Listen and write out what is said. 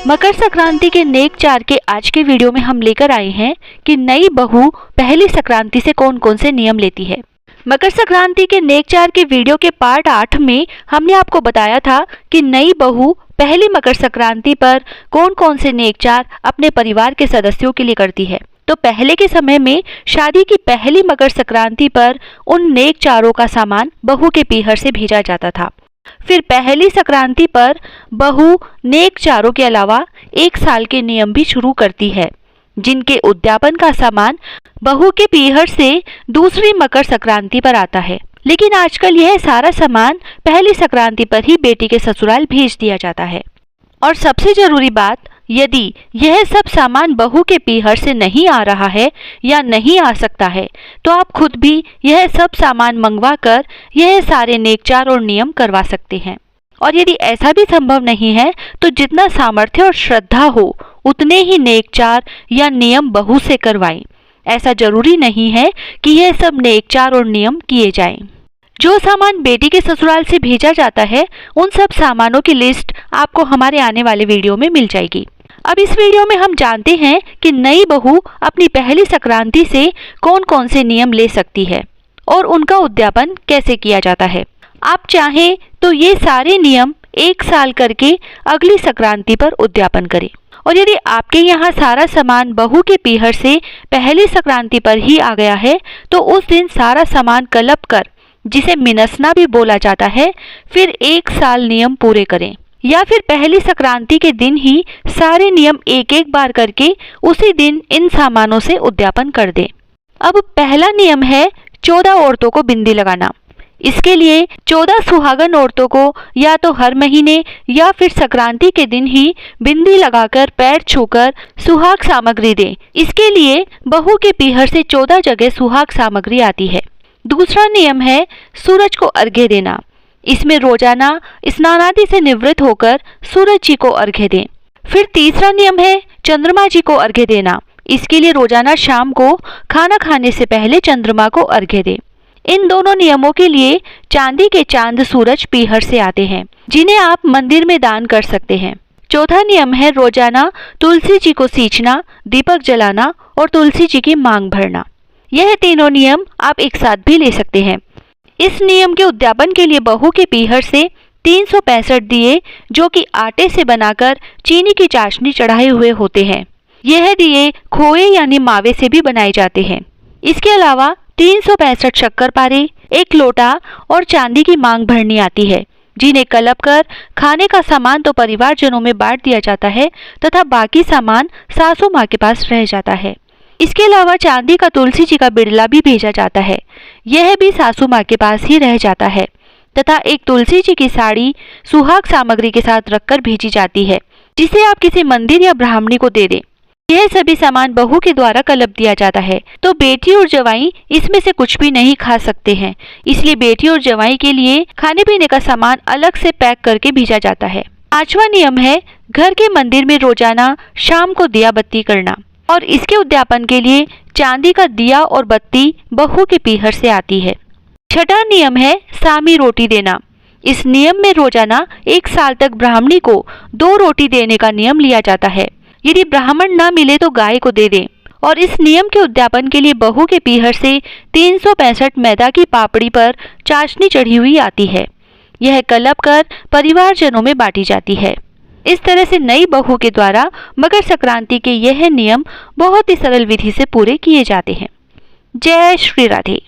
मकर संक्रांति के नेक चार के आज के वीडियो में हम लेकर आए हैं कि नई बहू पहली संक्रांति से कौन कौन से नियम लेती है। मकर संक्रांति के नेक चार के वीडियो के पार्ट 8 में हमने आपको बताया था कि नई बहू पहली मकर संक्रांति पर कौन कौन से नेक चार अपने परिवार के सदस्यों के लिए करती है। तो पहले के समय में शादी की पहली मकर संक्रांति पर उन नेक चारों का सामान बहू के पीहर से भेजा जाता था। फिर पहली संक्रांति पर बहू नेक चारों के अलावा 1 साल के नियम भी शुरू करती है, जिनके उद्यापन का सामान बहू के पीहर से दूसरी मकर संक्रांति पर आता है। लेकिन आजकल यह सारा सामान पहली संक्रांति पर ही बेटी के ससुराल भेज दिया जाता है। और सबसे जरूरी बात, यदि यह सब सामान बहू के पीहर से नहीं आ रहा है या नहीं आ सकता है तो आप खुद भी यह सब सामान मंगवा कर यह सारे नेकचार और नियम करवा सकते हैं। और यदि ऐसा भी संभव नहीं है तो जितना सामर्थ्य और श्रद्धा हो उतने ही नेकचार या नियम बहू से करवाएं। ऐसा जरूरी नहीं है कि यह सब नेकचार और नियम किए जाएं। जो सामान बेटी के ससुराल से भेजा जाता है उन सब सामानों की लिस्ट आपको हमारे आने वाले वीडियो में मिल जाएगी। अब इस वीडियो में हम जानते हैं कि नई बहू अपनी पहली संक्रांति से कौन कौन से नियम ले सकती है और उनका उद्यापन कैसे किया जाता है। आप चाहें तो ये सारे नियम 1 साल करके अगली संक्रांति पर उद्यापन करें। और यदि आपके यहाँ सारा सामान बहू के पीहर से पहली संक्रांति पर ही आ गया है तो उस दिन सारा सामान कलप कर, जिसे मिनसना भी बोला जाता है, फिर 1 साल नियम पूरे करें। या फिर पहली संक्रांति के दिन ही सारे नियम एक एक बार करके उसी दिन इन सामानों से उद्यापन कर दें। अब पहला नियम है 14 औरतों को बिंदी लगाना। इसके लिए 14 सुहागन औरतों को या तो हर महीने या फिर संक्रांति के दिन ही बिंदी लगाकर पैर छूकर सुहाग सामग्री दें। इसके लिए बहू के पीहर से 14 जगह सुहाग सामग्री आती है। दूसरा नियम है सूरज को अर्घ्य देना। इसमें रोजाना स्नान आदि से निवृत्त होकर सूरज जी को अर्घ्य दें। फिर तीसरा नियम है चंद्रमा जी को अर्घ्य देना। इसके लिए रोजाना शाम को खाना खाने से पहले चंद्रमा को अर्घ्य दें। इन दोनों नियमों के लिए चांदी के चांद सूरज पीहर से आते हैं, जिन्हें आप मंदिर में दान कर सकते हैं। चौथा नियम है रोजाना तुलसी जी को सींचना, दीपक जलाना और तुलसी जी की मांग भरना। यह तीनों नियम आप एक साथ भी ले सकते हैं। इस नियम के उद्यापन के लिए बहू के पीहर से 365 दिए, जो कि आटे से बनाकर चीनी की चाशनी चढ़ाए हुए होते हैं। यह दिए खोए यानी मावे से भी बनाए जाते हैं। इसके अलावा 365 शक्करपारे, 1 लोटा और चांदी की मांग भरनी आती है, जिन्हें कलप कर खाने का सामान तो परिवारजनों में बांट दिया जाता है तथा बाकी सामान सासू माँ के पास रह जाता है। इसके अलावा चांदी का तुलसी जी का बिड़ला भी भेजा जाता है। यह भी सासू माँ के पास ही रह जाता है तथा एक तुलसी जी की साड़ी सुहाग सामग्री के साथ रखकर भेजी जाती है, जिसे आप किसी मंदिर या ब्राह्मणी को दे दें। यह सभी सामान बहू के द्वारा कलप दिया जाता है। तो बेटी और जवाई इसमें से कुछ भी नहीं खा सकते हैं, इसलिए बेटी और जवाई के लिए खाने पीने का सामान अलग से पैक करके भेजा जाता है। 5वां नियम है घर के मंदिर में रोजाना शाम को दिया बत्ती करना। और इसके उद्यापन के लिए चांदी का दिया और बत्ती बहू के पीहर से आती है। 6वां नियम है सामी रोटी देना। इस नियम में रोजाना 1 साल तक ब्राह्मणी को 2 रोटी देने का नियम लिया जाता है। यदि ब्राह्मण न मिले तो गाय को दे दें। और इस नियम के उद्यापन के लिए बहू के पीहर से 365 मैदा की पापड़ी पर चाशनी चढ़ी हुई आती है। यह कलप कर परिवारजनों में बांटी जाती है। इस तरह से नई बहू के द्वारा मकर संक्रांति के यह नियम बहुत ही सरल विधि से पूरे किए जाते हैं। जय श्री राधे।